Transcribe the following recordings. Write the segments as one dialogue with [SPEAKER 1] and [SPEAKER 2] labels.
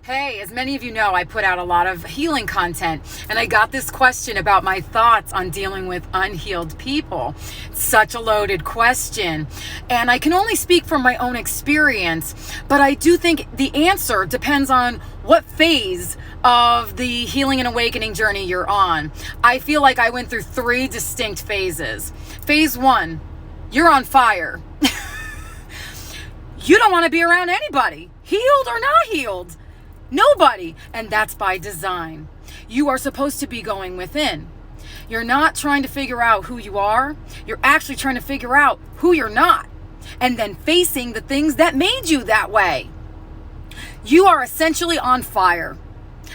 [SPEAKER 1] Hey, as many of you know, I put out a lot of healing content, and I got this question about my thoughts on dealing with unhealed people. It's such a loaded question, and I can only speak from my own experience, but I do think the answer depends on what phase of the healing and awakening journey you're on. I feel like I went through 3 distinct phases. Phase 1, you're on fire. You don't want to be around anybody, healed or not healed. Nobody. And that's by design. You are supposed to be going within. You're not trying to figure out who you are. You're actually trying to figure out who you're not. And then facing the things that made you that way. You are essentially on fire.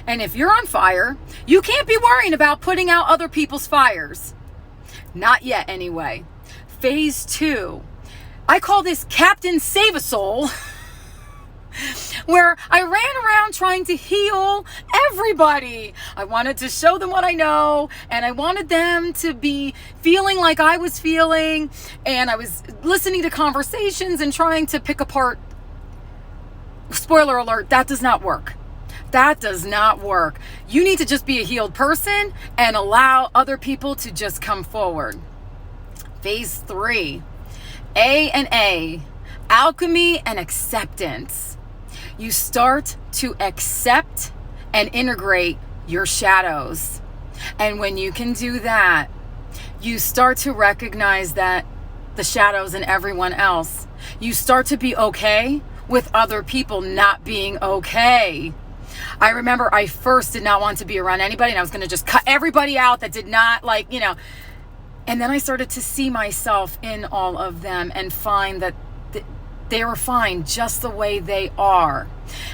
[SPEAKER 1] And if you're on fire, you can't be worrying about putting out other people's fires. Not yet, anyway. Phase 2. I call this Captain Save-A-Soul. Where I ran around trying to heal everybody. I wanted to show them what I know, and I wanted them to be feeling like I was feeling, and I was listening to conversations and trying to pick apart. Spoiler alert, that does not work. That does not work. You need to just be a healed person and allow other people to just come forward. Phase 3, A, alchemy and acceptance. You start to accept and integrate your shadows. And when you can do that, you start to recognize that the shadows in everyone else. You start to be okay with other people not being okay. I remember I first did not want to be around anybody, and I was going to just cut everybody out that did not and then I started to see myself in all of them and find that they were fine just the way they are.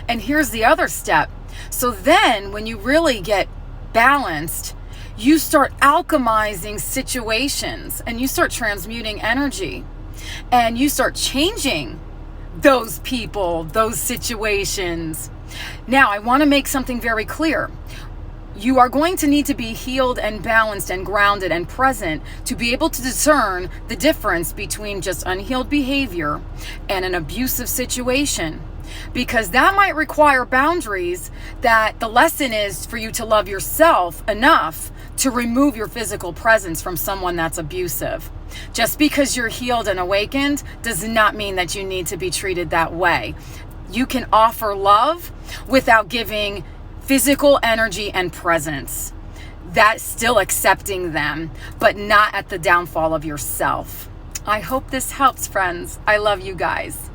[SPEAKER 1] And here's the other step. So then when you really get balanced, you start alchemizing situations and you start transmuting energy and you start changing those people, those situations. Now, I want to make something very clear. You are going to need to be healed and balanced and grounded and present to be able to discern the difference between just unhealed behavior and an abusive situation. Because that might require boundaries. That the lesson is for you to love yourself enough to remove your physical presence from someone that's abusive. Just because you're healed and awakened does not mean that you need to be treated that way. You can offer love without giving physical energy and presence. That's still accepting them, but not at the downfall of yourself. I hope this helps, friends. I love you guys.